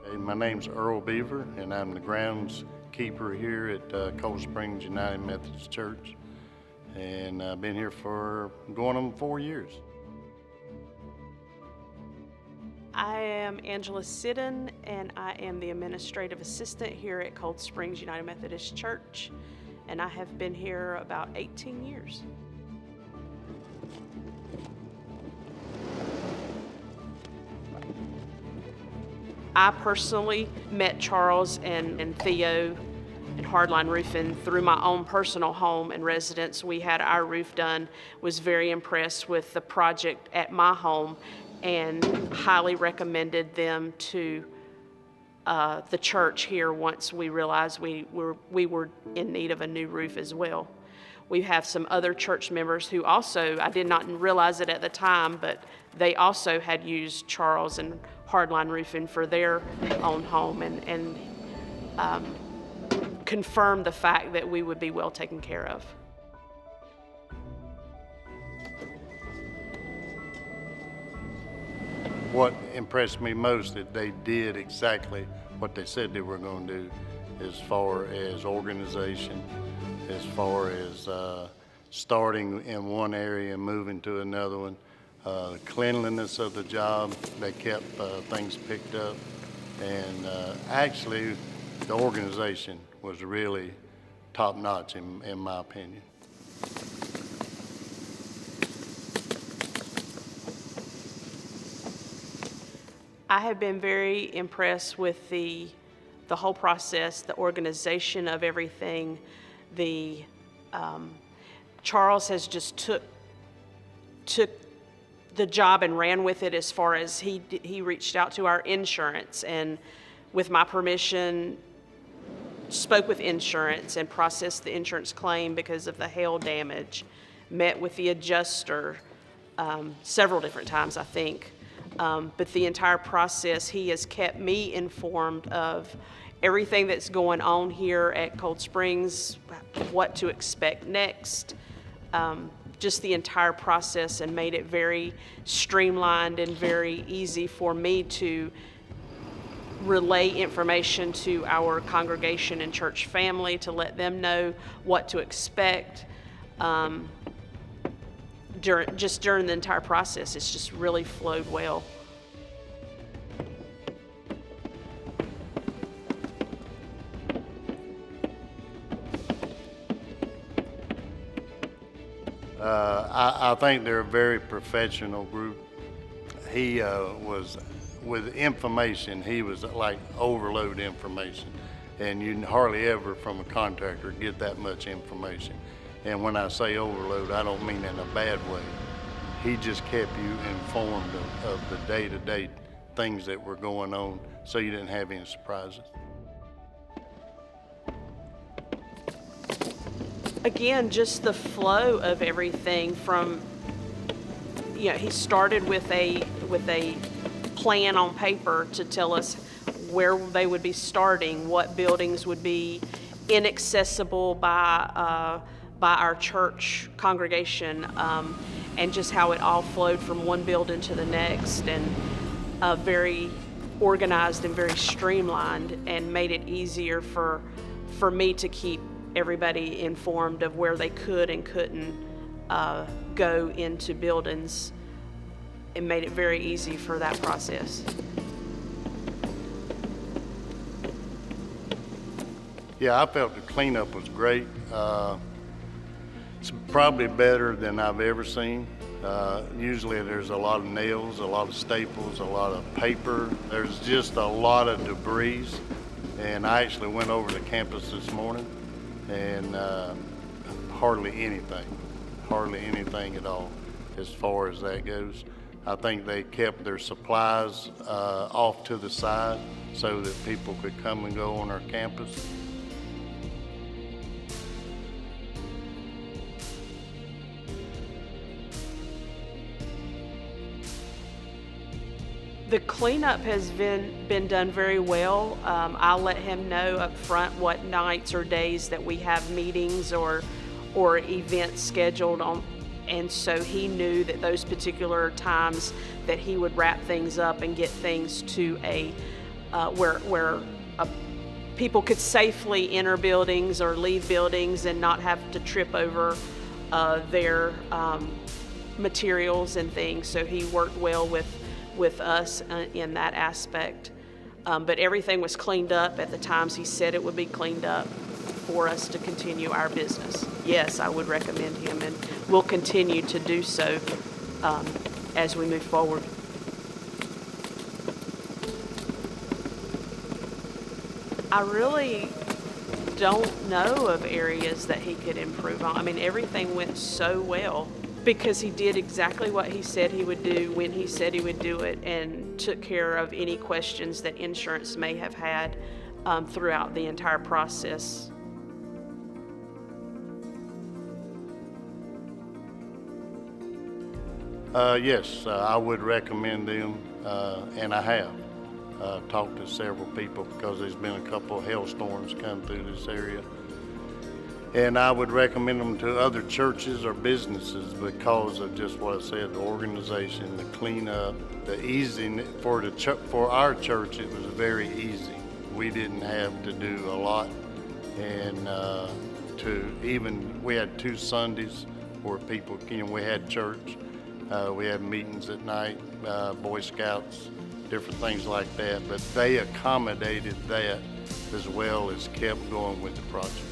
Hey, my name's Earl Beaver, and I'm the groundskeeper here at Cold Springs Methodist Church. And I've been here for going on 4 years. I am Angela Sidden, and I am the administrative assistant here at Cold Springs United Methodist Church, and I have been here about 18 years. I personally met Charles and Theo and Hardline Roofing through my own personal home and residence. We had our roof done, was very impressed with the project at my home, and highly recommended them to the church here once we realized we were in need of a new roof as well. We have some other church members who also, I did not realize it at the time, but they also had used Charles and Hardline Roofing for their own home and confirmed the fact that we would be well taken care of. What impressed me most that they did exactly what they said they were going to do as far as organization, as far as starting in one area and moving to another one. The cleanliness of the job, they kept things picked up, and actually the organization was really top-notch in my opinion. I have been very impressed with the whole process, the organization of everything. Charles has just took the job and ran with it as far as he reached out to our insurance and, with my permission, spoke with insurance and processed the insurance claim because of the hail damage, met with the adjuster several different times, I think. But the entire process, he has kept me informed of everything that's going on here at Cold Springs, what to expect next, just the entire process, and made it very streamlined and very easy for me to relay information to our congregation and church family to let them know what to expect. During the entire process, it's just really flowed well. I think they're a very professional group. He was, with information, he was like overload information, and you hardly ever from a contractor get that much information. And when I say overload, I don't mean in a bad way. He just kept you informed of the day-to-day things that were going on, so you didn't have any surprises. Again, just the flow of everything from, he started with a plan on paper to tell us where they would be starting, what buildings would be inaccessible by our church congregation, and just how it all flowed from one building to the next, and very organized and very streamlined, and made it easier for me to keep everybody informed of where they could and couldn't go into buildings. It made it very easy for that process. Yeah, I felt the cleanup was great. It's probably better than I've ever seen. Usually there's a lot of nails, a lot of staples, a lot of paper. There's just a lot of debris. And I actually went over to campus this morning, and hardly anything at all as far as that goes. I think they kept their supplies off to the side so that people could come and go on our campus. The cleanup has been done very well. I'll let him know up front what nights or days that we have meetings or events scheduled on, and so he knew that those particular times that he would wrap things up and get things to a where people could safely enter buildings or leave buildings and not have to trip over their materials and things. So he worked well with us in that aspect. But everything was cleaned up at the times he said it would be cleaned up for us to continue our business. Yes, I would recommend him, and we'll continue to do so as we move forward. I really don't know of areas that he could improve on. I mean, everything went so well because he did exactly what he said he would do when he said he would do it, and took care of any questions that insurance may have had throughout the entire process. Yes, I would recommend them, and I have talked to several people because there's been a couple of hailstorms come through this area. And I would recommend them to other churches or businesses because of just what I said, the organization, the cleanup, the easy. For our church, it was very easy. We didn't have to do a lot. And we had 2 Sundays where people, we had church. We had meetings at night, Boy Scouts, different things like that. But they accommodated that as well as kept going with the project.